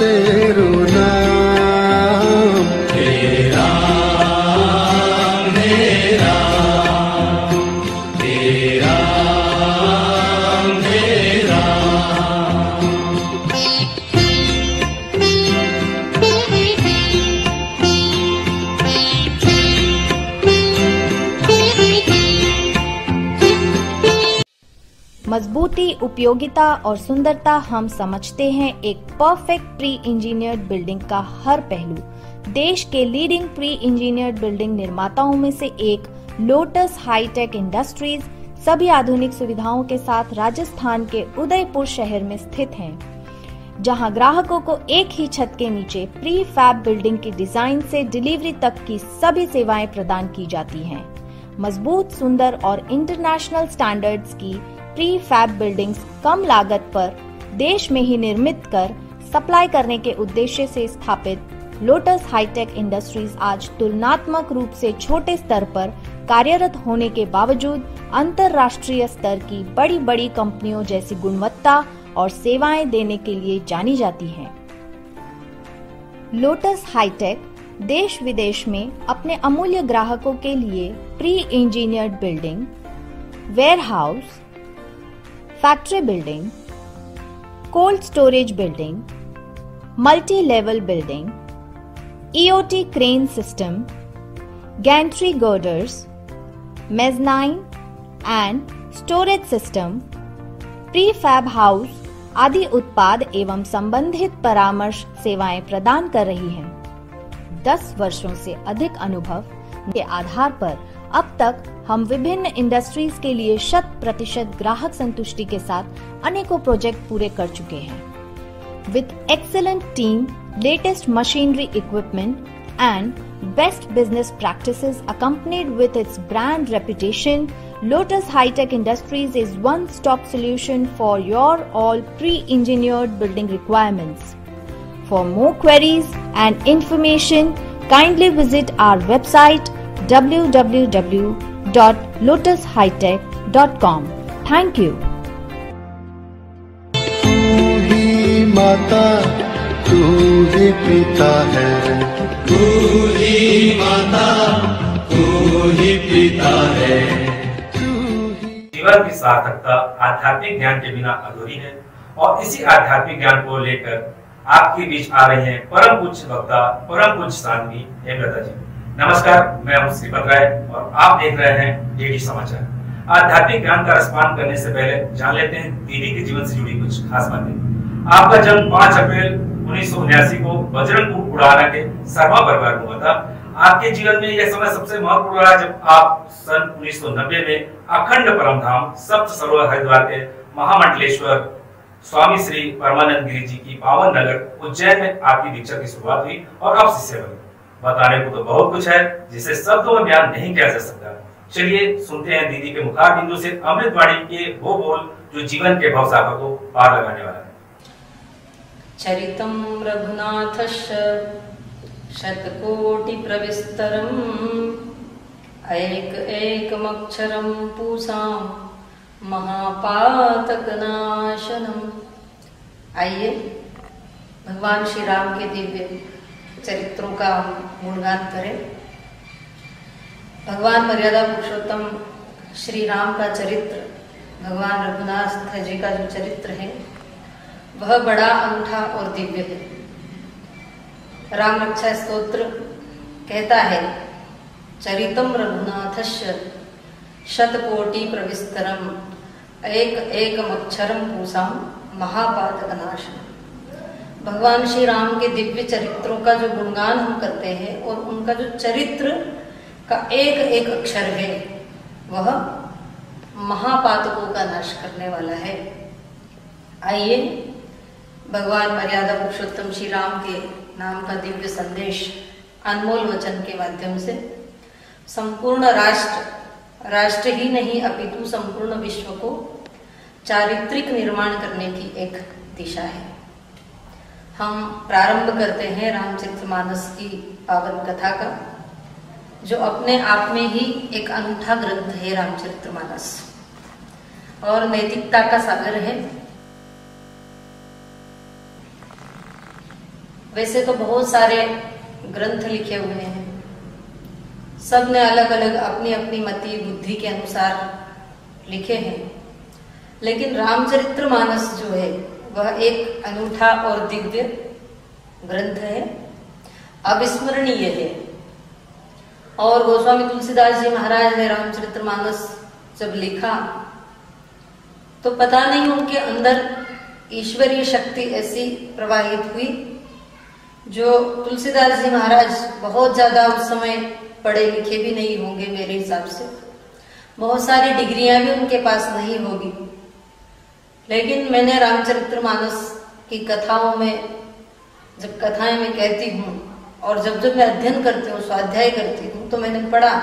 तेरो नाम। हे राम हे राम हे राम हे राम। मजबूती, उपयोगिता और सुंदरता हम समझते हैं एक परफेक्ट प्री इंजीनियर्ड बिल्डिंग का हर पहलू। देश के लीडिंग प्री इंजीनियर्ड बिल्डिंग निर्माताओं में से एक लोटस हाईटेक इंडस्ट्रीज सभी आधुनिक सुविधाओं के साथ राजस्थान के उदयपुर शहर में स्थित है, जहां ग्राहकों को एक ही छत के नीचे प्री फैब बिल्डिंग की डिजाइन से डिलीवरी तक की सभी सेवाएं प्रदान की जाती हैं। मजबूत, सुंदर और इंटरनेशनल स्टैंडर्ड्स की प्री फैब बिल्डिंग्स कम लागत पर देश में ही निर्मित कर सप्लाई करने के उद्देश्य से स्थापित लोटस हाईटेक इंडस्ट्रीज आज तुलनात्मक रूप से छोटे स्तर पर कार्यरत होने के बावजूद अंतर्राष्ट्रीय स्तर की बड़ी बड़ी कंपनियों जैसी गुणवत्ता और सेवाएं देने के लिए जानी जाती हैं। लोटस हाईटेक देश विदेश में अपने अमूल्य ग्राहकों के लिए pre engineered building, warehouse, factory building, cold storage building, multi level building, EOT crane system, gantry girders, mezzanine and storage system, pre fab house आदि उत्पाद एवं संबंधित परामर्श सेवाएं प्रदान कर रही हैं। 10 वर्षों से अधिक अनुभव के आधार पर अब तक हम विभिन्न इंडस्ट्रीज के लिए 100% ग्राहक संतुष्टि के साथ अनेकों प्रोजेक्ट पूरे कर चुके हैं। With excellent team, latest machinery equipment and best business practices accompanied with its brand reputation, Lotus High-Tech Industries is one-stop solution for your all pre-engineered building requirements. For more queries and information, kindly visit our website www.lotushightech.com. Thank you. तू ही माता, तू ही पिता है। तू ही माता तू ही पिता है। जीवन की सार्थकता आध्यात्मिक ज्ञान के बिना अधूरी है और इसी आध्यात्मिक ज्ञान को लेकर आपके बीच आ रही हैं परम पूज्य वक्ता, परम पूज्य साध्वी हेमलता जी। नमस्कार, मैं हूं श्रीपत राय और आप देख रहे हैं डीडी समाचार। आध्यात्मिक ज्ञान का रसपान करने से पहले जान लेते हैं दीदी के जीवन से जुड़ी कुछ खास बातें। आपका जन्म 5 अप्रैल 1979 को बजरंगपुर उड़ाना के शर्मा परिवार में हुआ था। आपके जीवन में यह समय सबसे महत्वपूर्ण रहा जब आप सन 1990 में अखंड परमधाम सप्त सरोवर हरिद्वार के महामंडलेश्वर स्वामी श्री परमानंद गिरी जी की पावन नगर उज्जैन में आपकी दीक्षा की शुरुआत हुई और अब शिष्य बने। बताने को तो बहुत कुछ है जिसे शब्दों में बयान नहीं किया जा सकता। चलिए सुनते हैं दीदी के मुखार बिंदु से अमृतवाणी के वो बोल जो जीवन के भवसागर को पार लगाने वाला है। चरितं रघुनाथस्य शतकोटि प्रविस्तरम् एकमक्षरं पूसां महापातकनाशनम्। आइए भगवान श्री राम के दिव्य चरित्रों का गुणगान करें। भगवान मर्यादा पुरुषोत्तम श्री राम का चरित्र, भगवान रघुनाथ जी का जो चरित्र है वह बड़ा अनूठा और दिव्य है। राम रक्षा स्तोत्र कहता है, चरितम रघुनाथस्य शतकोटि प्रविस्तरम एकमक्षरम पूसाम महापातकनाशनम। भगवान श्री राम के दिव्य चरित्रों का जो गुणगान हम करते हैं और उनका जो चरित्र का एक एक अक्षर है वह महापातकों का नाश करने वाला है। आइए भगवान मर्यादा पुरुषोत्तम श्री राम के नाम का दिव्य संदेश अनमोल वचन के माध्यम से संपूर्ण राष्ट्र ही नहीं अपितु संपूर्ण विश्व को चारित्रिक निर्माण करने की एक दिशा है। हम प्रारंभ करते हैं रामचरितमानस की पावन कथा का, जो अपने आप में ही एक अनूठा ग्रंथ है रामचरितमानस और नैतिकता का सागर है। वैसे तो बहुत सारे ग्रंथ लिखे हुए हैं, सब ने अलग अलग अपनी अपनी मति बुद्धि के अनुसार लिखे हैं, लेकिन रामचरितमानस जो है वह एक अनूठा और दिव्य ग्रंथ है, अविस्मरणीय है। और गोस्वामी तुलसीदास जी महाराज ने रामचरितमानस जब लिखा तो पता नहीं उनके अंदर ईश्वरीय शक्ति ऐसी प्रवाहित हुई, जो तुलसीदास जी महाराज बहुत ज्यादा उस समय पढ़े लिखे भी नहीं होंगे मेरे हिसाब से, बहुत सारी डिग्रियां भी उनके पास नहीं होगी, लेकिन मैंने रामचरितमानस की कथाओं में जब कथाएं मैं कहती हूँ और जब जब मैं अध्ययन करती हूँ, स्वाध्याय करती हूँ, तो मैंने पढ़ा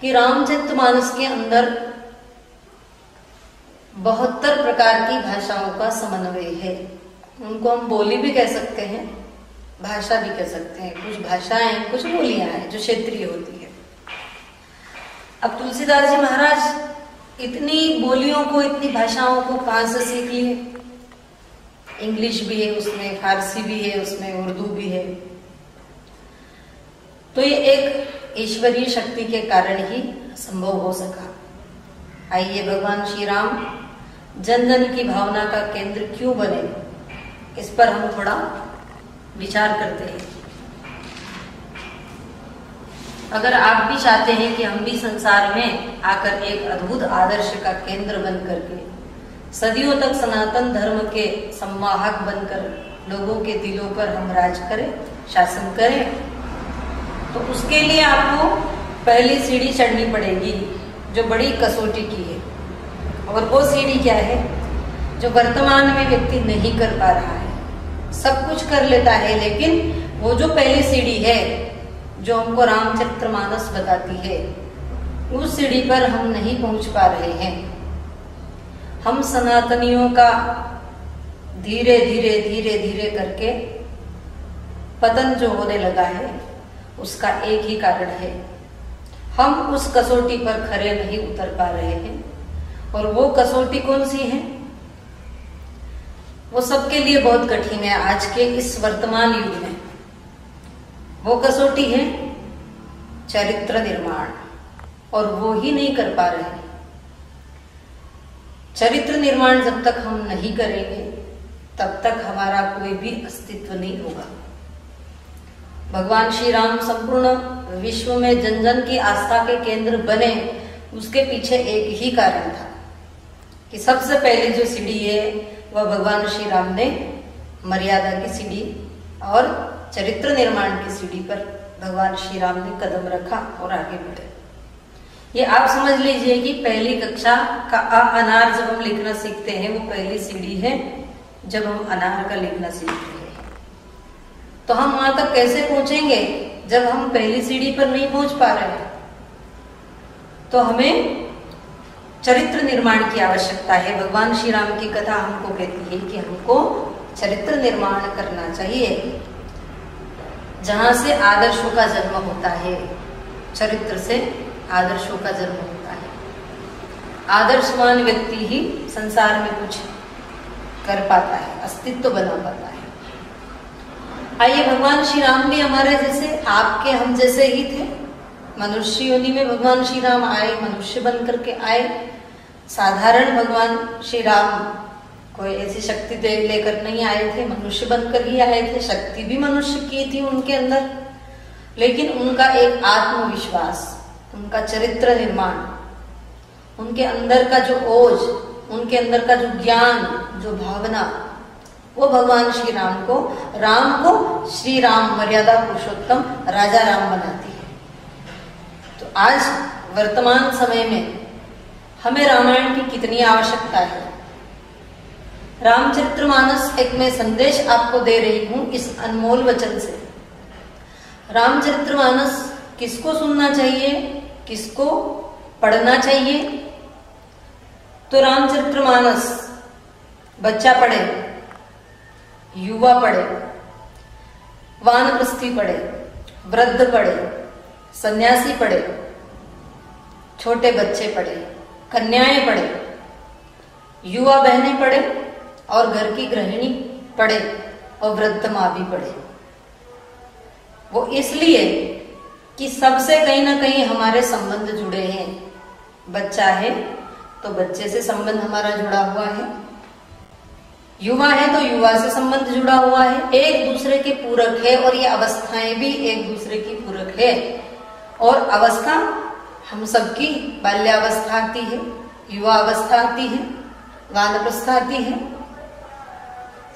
कि रामचरितमानस के अंदर 72 प्रकार की भाषाओं का समन्वय है। उनको हम बोली भी कह सकते हैं, भाषा भी कह सकते हैं। कुछ भाषाएं, कुछ बोलियां हैं जो क्षेत्रीय होती है। अब तुलसीदास जी महाराज इतनी बोलियों को, इतनी भाषाओं को कहां से सीख लिए? इंग्लिश भी है उसमें, फारसी भी है उसमें, उर्दू भी है। तो ये एक ईश्वरीय शक्ति के कारण ही संभव हो सका। आइए भगवान श्री राम जन जन की भावना का केंद्र क्यों बने, इस पर हम थोड़ा विचार करते हैं। अगर आप भी चाहते हैं कि हम भी संसार में आकर एक अद्भुत आदर्श का केंद्र बन करके सदियों तक सनातन धर्म के संवाहक बनकर लोगों के दिलों पर हम राज करें, शासन करें, तो उसके लिए आपको पहली सीढ़ी चढ़नी पड़ेगी जो बड़ी कसौटी की है। और वो सीढ़ी क्या है? जो वर्तमान में व्यक्ति नहीं कर पा रहा है, सब कुछ कर लेता है, लेकिन वो जो पहली सीढ़ी है जो हमको रामचरितमानस बताती है, उस सीढ़ी पर हम नहीं पहुंच पा रहे हैं। हम सनातनियों का धीरे धीरे धीरे धीरे करके पतन जो होने लगा है, उसका एक ही कारण है, हम उस कसौटी पर खरे नहीं उतर पा रहे हैं। और वो कसौटी कौन सी है? वो सबके लिए बहुत कठिन है आज के इस वर्तमान युग में। वो कसौटी है चरित्र निर्माण, और वो ही नहीं कर पा रहे हैं। चरित्र निर्माण जब तक हम नहीं करेंगे तब तक हमारा कोई भी अस्तित्व नहीं होगा। भगवान श्री राम संपूर्ण विश्व में जन जन की आस्था के केंद्र बने, उसके पीछे एक ही कारण था कि सबसे पहले जो सीढ़ी है वह भगवान श्री राम ने मर्यादा की सीढ़ी और चरित्र निर्माण की सीढ़ी पर भगवान श्री राम ने कदम रखा और आगे बढ़े। ये आप समझ लीजिए कि पहली कक्षा का अ अनार जब हम लिखना सीखते हैं, वो पहली सीढ़ी है जब हम अनार का लिखना सीखते हैं। तो हम वहां तक कैसे पहुंचेंगे जब हम पहली सीढ़ी पर नहीं पहुंच पा रहे हैं? तो हमें चरित्र निर्माण की आवश्यकता है। भगवान श्री राम की कथा हमको कहती है कि हमको चरित्र निर्माण करना चाहिए, जहां से आदर्शों का जन्म होता है। चरित्र से आदर्शों का जन्म होता है। आदर्शवान व्यक्ति ही संसार में कुछ कर पाता है, अस्तित्व बना पाता है। आइए, भगवान श्री राम भी हमारे जैसे, आपके हम जैसे ही थे। मनुष्य योनि में भगवान श्री राम आए, मनुष्य बन करके आए। साधारण भगवान श्री राम कोई ऐसी शक्ति लेकर नहीं आए थे, मनुष्य बनकर ही आए थे। शक्ति भी मनुष्य की थी उनके अंदर, लेकिन उनका एक आत्मविश्वास, उनका चरित्र निर्माण, उनके अंदर का जो ओज, उनके अंदर का जो ज्ञान, जो भावना, वो भगवान श्री राम को श्री राम, मर्यादा पुरुषोत्तम, राजा राम बनाती है। तो आज वर्तमान समय में हमें रामायण की कितनी आवश्यकता है। रामचरितमानस एक मैं संदेश आपको दे रही हूं इस अनमोल वचन से। रामचरितमानस किसको सुनना चाहिए, किसको पढ़ना चाहिए? तो रामचरितमानस बच्चा पढ़े, युवा पढ़े, वानप्रस्थी पढ़े, वृद्ध पढ़े, सन्यासी पढ़े, छोटे बच्चे पढ़े, कन्याएं पढ़े, युवा बहनें पढ़े और घर की गृहिणी पढ़े। और वृद्ध माँ भी पढ़े। वो इसलिए कि सबसे कहीं ना कहीं हमारे संबंध जुड़े हैं। बच्चा है तो बच्चे से संबंध हमारा जुड़ा हुआ है, युवा है तो युवा से संबंध जुड़ा हुआ है, एक दूसरे के पूरक है और ये अवस्थाएं भी एक दूसरे की पूरक है। और अवस्था हम सबकी, बाल्यावस्था आती है, युवा अवस्था आती है, वानप्रस्थ आती है,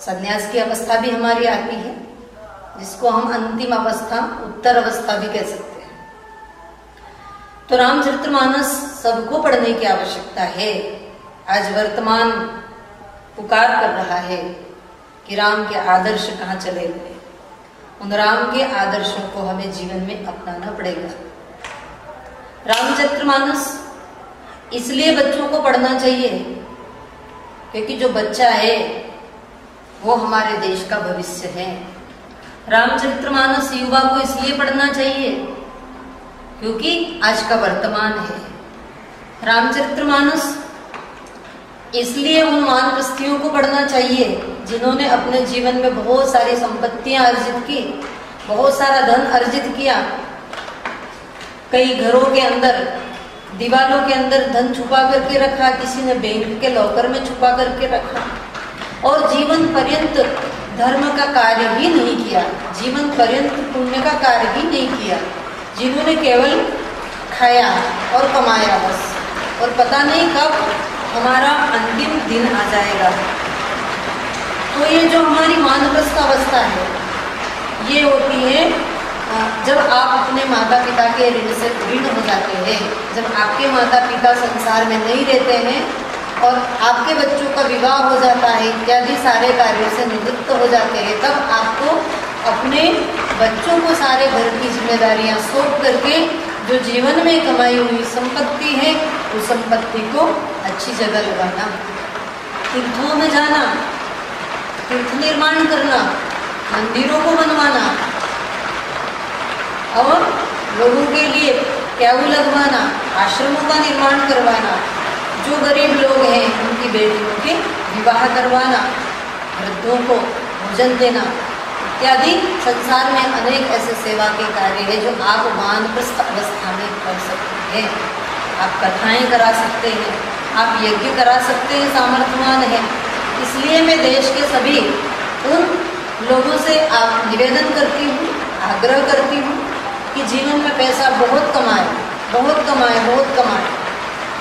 संन्यास की अवस्था भी हमारी आती है, जिसको हम अंतिम अवस्था, उत्तर अवस्था भी कह सकते हैं। तो रामचरितमानस सबको पढ़ने की आवश्यकता है। आज वर्तमान पुकार कर रहा है कि राम के आदर्श कहाँ चले गए। उन राम के आदर्शों को हमें जीवन में अपनाना पड़ेगा। रामचरितमानस इसलिए बच्चों को पढ़ना चाहिए क्योंकि जो बच्चा है वो हमारे देश का भविष्य है। रामचरितमानस युवा को इसलिए पढ़ना चाहिए क्योंकि आज का वर्तमान है। रामचरितमानस इसलिए उन वानप्रस्थियों को पढ़ना चाहिए जिन्होंने अपने जीवन में बहुत सारी संपत्तियां अर्जित की, बहुत सारा धन अर्जित किया, कई घरों के अंदर, दीवारों के अंदर धन छुपा करके रखा, किसी ने बैंक के लॉकर में छुपा करके रखा और जीवन पर्यंत धर्म का कार्य ही नहीं किया, जीवन पर्यंत पुण्य का कार्य ही नहीं किया, जिन्होंने केवल खाया और कमाया बस, और पता नहीं कब हमारा अंतिम दिन आ जाएगा। तो ये जो हमारी वानप्रस्थ अवस्था है, ये होती है जब आप अपने माता पिता के ऋण से ऋण हो जाते हैं, जब आपके माता पिता संसार में नहीं रहते हैं और आपके बच्चों का विवाह हो जाता है इत्यादि सारे कार्यों से निवृत्त हो जाते हैं, तब आपको अपने बच्चों को सारे घर की जिम्मेदारियां सौंप करके जो जीवन में कमाई हुई संपत्ति है उस संपत्ति को अच्छी जगह लगाना, तीर्थों में जाना, तीर्थ निर्माण करना, मंदिरों को बनवाना और लोगों के लिए प्याऊ लगवाना, आश्रमों का निर्माण करवाना, जो गरीब लोग हैं उनकी बेटियों के विवाह करवाना, वृद्धों को भोजन देना इत्यादि संसार में अनेक ऐसे सेवा के कार्य हैं जो आप वानप्रस्थ अवस्था में कर सकते हैं। आप कथाएं करा सकते हैं, आप यज्ञ करा सकते हैं, सामर्थ्यवान है। इसलिए मैं देश के सभी उन लोगों से आप निवेदन करती हूँ, आग्रह करती हूँ कि जीवन में पैसा बहुत कमाए, बहुत कमाए, बहुत कमाए,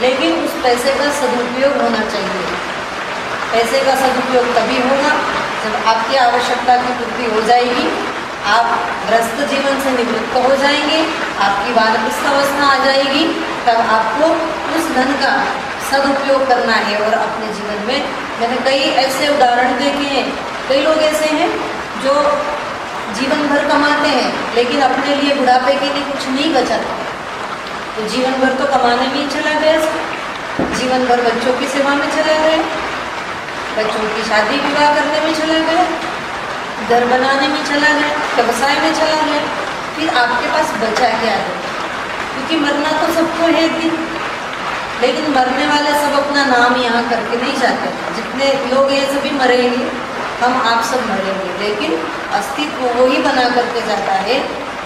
लेकिन उस पैसे का सदुपयोग होना चाहिए। पैसे का सदुपयोग तभी होगा जब आपकी आवश्यकता की पूर्ति हो जाएगी, आप ग्रस्त जीवन से निवृत्त हो जाएंगे, आपकी वानप्रस्थ अवस्था आ जाएगी, तब आपको उस धन का सदुपयोग करना है। और अपने जीवन में मैंने कई ऐसे उदाहरण देखे हैं, कई लोग ऐसे हैं जो जीवन भर कमाते हैं लेकिन अपने लिए बुढ़ापे के लिए कुछ नहीं बचाते, तो जीवन भर तो कमाने में ही चला गया, जीवन भर बच्चों की सेवा में चला गया, बच्चों की शादी विवाह करने में चला गया, घर बनाने में चला गया, व्यवसाय में चला गया, फिर आपके पास बचा क्या है? क्योंकि मरना तो सबको है एक दिन, लेकिन मरने वाले सब अपना नाम यहाँ करके नहीं जाते। जितने लोग हैं सभी मरेंगे, हम आप सब मरेंगे, लेकिन अस्तित्व वो ही बना करके जाता है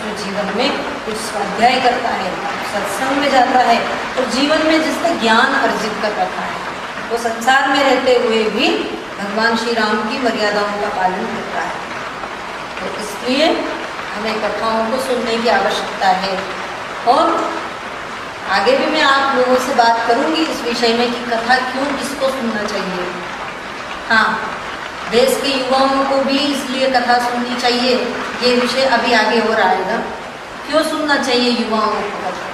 जो जीवन में कुछ स्वाध्याय करता है, सत्संग में जाता है और जीवन में जिसने ज्ञान अर्जित कर रखा है, वो संसार में रहते हुए भी भगवान श्री राम की मर्यादाओं का पालन करता है। तो इसलिए हमें कथाओं को सुनने की आवश्यकता है। और आगे भी मैं आप लोगों से बात करूंगी इस विषय में कि कथा क्यों, किसको सुनना चाहिए। हाँ, देश के युवाओं को भी इसलिए कथा सुननी चाहिए, ये विषय अभी आगे और आएगा। क्यों सुनना चाहिए युवाओं को कथा,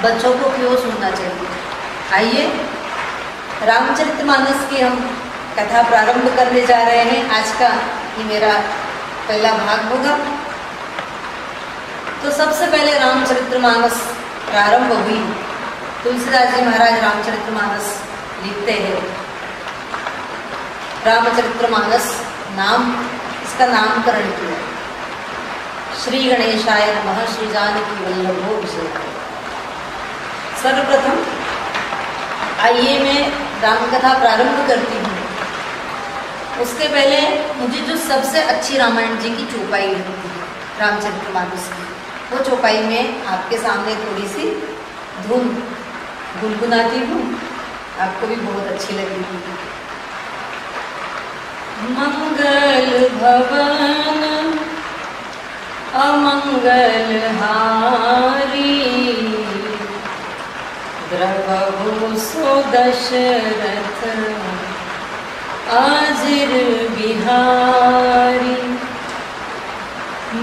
बच्चों को क्यों सुनना चाहिए? आइए, रामचरितमानस की हम कथा प्रारंभ करने जा रहे हैं। आज का ये मेरा पहला भाग होगा। तो सबसे पहले रामचरितमानस प्रारंभ हुई, तुलसीदास जी महाराज रामचरितमानस लिखते हैं। रामचरितमानस नाम, इसका नामकरण किया श्री गणेशाय नमः श्री जानकी वल्लभो विजय। सर्वप्रथम आइए मैं रामकथा प्रारंभ करती हूँ। उसके पहले मुझे जो सबसे अच्छी रामायण जी की चौपाई लगती है, रामचरितमानस की, वो चौपाई में आपके सामने थोड़ी सी धुन गुनगुनाती हूँ, आपको भी बहुत अच्छी लगेगी। मंगल भवन अमंगल हारी, द्रवहु सो दशरथ आजिर बिहारी।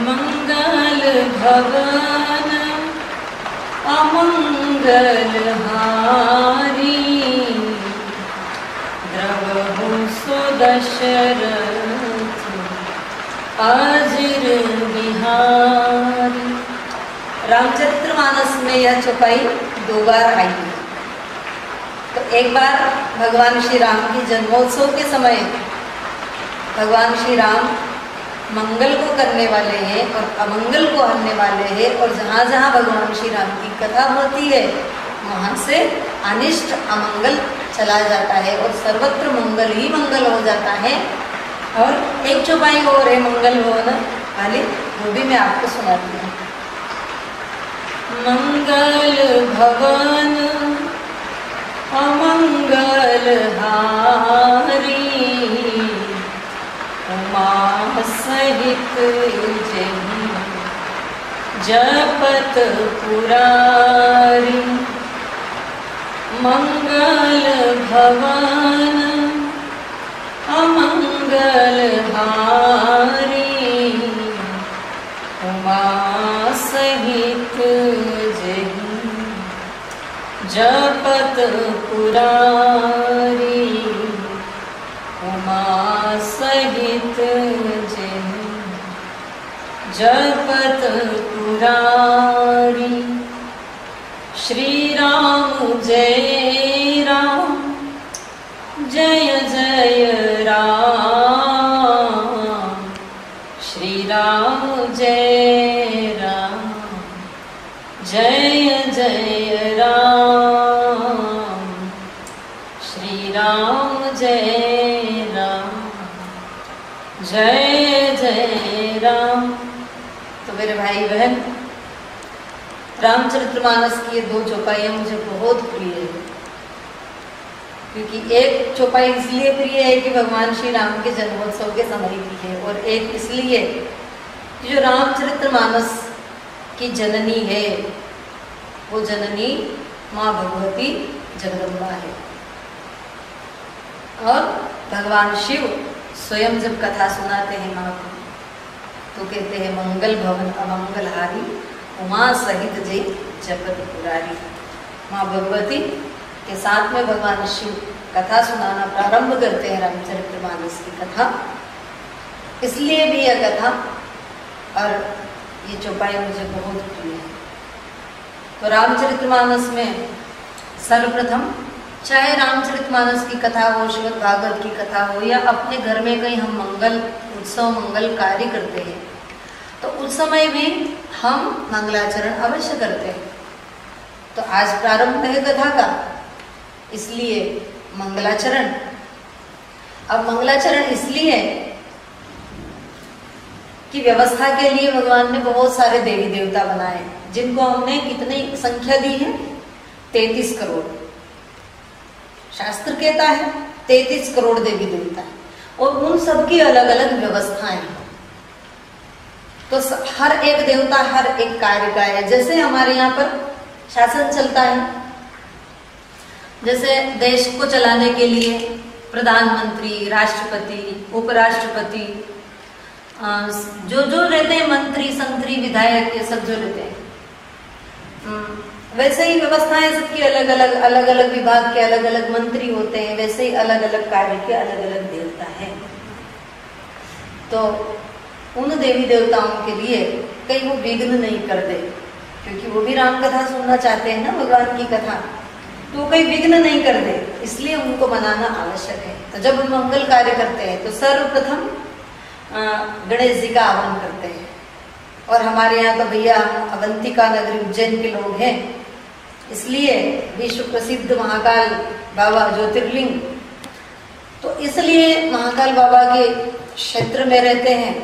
मंगल भवन अमंगल हारी, द्रवहु सो दशरथ आजिर बिहारी। रामचरितमानस में यह चौपाई 2 बार आई है। तो एक बार भगवान श्री राम की जन्मोत्सव के समय भगवान श्री राम मंगल को करने वाले हैं और अमंगल को हरने वाले हैं, और जहाँ जहाँ भगवान श्री राम की कथा होती है वहाँ से अनिष्ट अमंगल चला जाता है और सर्वत्र मंगल ही मंगल हो जाता है। और एक चौपाई और है मंगल होना वाली, वो भी मैं आपको सुनाती हूँ। मंगल भवन अमंगल हारी, उमा सहित जही जपत पुरारी। मंगल भवन अमंगल हारी, उमा सहित जही जपत पुरारी। उमा सहित जही जपत पुरारी। श्री राम जय राम जय जय राम, श्री राम जय राम जय जय राम, श्री राम जय राम जय जय राम। तो मेरे भाई बहन, रामचरितमानस की ये 2 चौपाइयाँ मुझे बहुत प्रिय है, क्योंकि एक चौपाई इसलिए प्रिय है कि भगवान श्री राम के जन्मोत्सव के समय की है, और एक इसलिए कि जो रामचरितमानस की जननी है वो जननी माँ भगवती जगदम्बा है। और भगवान शिव स्वयं जब कथा सुनाते हैं माँ को तो कहते हैं मंगल भवन अमंगल हारी, उमा सहित जय जपत पुरारी। माँ भगवती के साथ में भगवान शिव कथा सुनाना प्रारंभ करते हैं रामचरितमानस की कथा, इसलिए भी यह कथा और ये चौपाई मुझे बहुत प्रिय है। तो रामचरितमानस में सर्वप्रथम, चाहे रामचरितमानस की कथा हो, श्रीमद् भागवत की कथा हो, या अपने घर में कहीं हम मंगल उत्सव मंगल कार्य करते हैं तो उस समय भी हम मंगलाचरण अवश्य करते हैं। तो आज प्रारंभ है कथा का, इसलिए मंगलाचरण। अब मंगलाचरण इसलिए कि व्यवस्था के लिए भगवान ने बहुत सारे देवी देवता बनाए, जिनको हमने कितनी संख्या दी है, 33 करोड़। शास्त्र कहता है 33 करोड़ देवी देवता, और उन सबकी अलग अलग व्यवस्थाएं हैं। तो हर एक देवता हर एक कार्य का है। जैसे हमारे यहाँ पर शासन चलता है, जैसे देश को चलाने के लिए प्रधानमंत्री, राष्ट्रपति, उपराष्ट्रपति, जो जो रहते हैं, मंत्री संत्री विधायक, ये सब जो रहते हैं, वैसे ही व्यवस्थाएं सबकी अलग अलग, अलग अलग विभाग के अलग अलग मंत्री होते हैं, वैसे ही अलग अलग कार्य के अलग अलग देवता हैं। तो उन देवी देवताओं के लिए कहीं वो विघ्न नहीं कर दे, क्योंकि वो भी राम कथा सुनना चाहते हैं ना, भगवान की कथा, तो कहीं विघ्न नहीं कर दे, इसलिए उनको बनाना आवश्यक है। तो जब हम मंगल कार्य करते हैं तो सर्वप्रथम गणेश जी का आह्वान करते हैं। और हमारे यहाँ तो भैया अवंतिका नगरी उज्जैन के लोग हैं, इसलिए विश्व प्रसिद्ध महाकाल बाबा ज्योतिर्लिंग तो इसलिए महाकाल बाबा के क्षेत्र में रहते हैं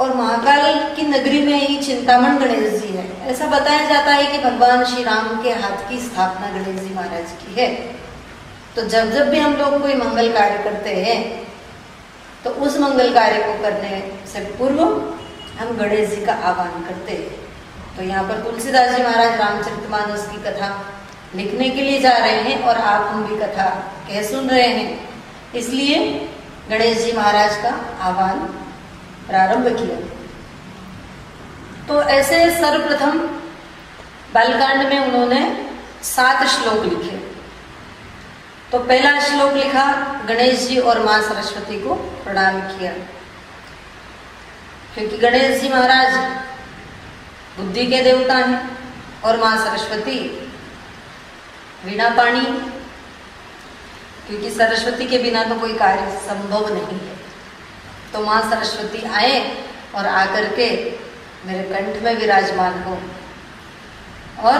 और महाकाल की नगरी में ही चिंतामण गणेश जी है। ऐसा बताया जाता है कि भगवान श्री राम के हाथ की स्थापना गणेश जी महाराज की है। तो जब जब भी हम लोग कोई मंगल कार्य करते हैं तो उस मंगल कार्य को करने से पूर्व हम गणेश जी का आह्वान करते हैं। तो यहाँ पर तुलसीदास जी महाराज रामचरितमानस की कथा लिखने के लिए जा रहे हैं और आप हम भी कथा कह सुन रहे हैं, इसलिए गणेश जी महाराज का आह्वान प्रारंभ किया। तो ऐसे सर्वप्रथम बालकांड में उन्होंने 7 श्लोक लिखे। तो पहला श्लोक लिखा, गणेश जी और मां सरस्वती को प्रणाम किया, क्योंकि गणेश जी महाराज बुद्धि के देवता हैं और मां सरस्वती वीणा पाणी, क्योंकि सरस्वती के बिना तो कोई कार्य संभव नहीं है। तो मां सरस्वती आए और आकर के मेरे कंठ में विराजमान हो और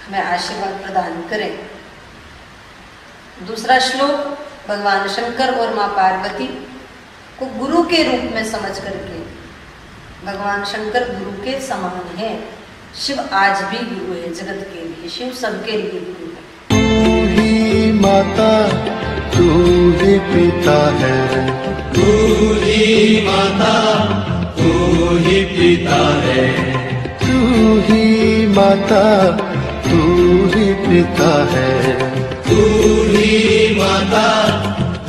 हमें आशीर्वाद प्रदान करें। दूसरा श्लोक, भगवान शंकर और मां पार्वती को गुरु के रूप में समझ करके, भगवान शंकर गुरु के समान है, शिव आज भी गुरु है जगत के लिए, शिव सबके लिए गुरु है। तू ही माता तू ही पिता है, तू ही माता तू ही पिता है, तू ही माता तू ही पिता है, तू ही माता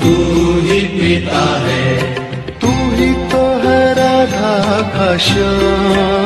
तू ही पिता है, तू ही तो है राधा का श्याम,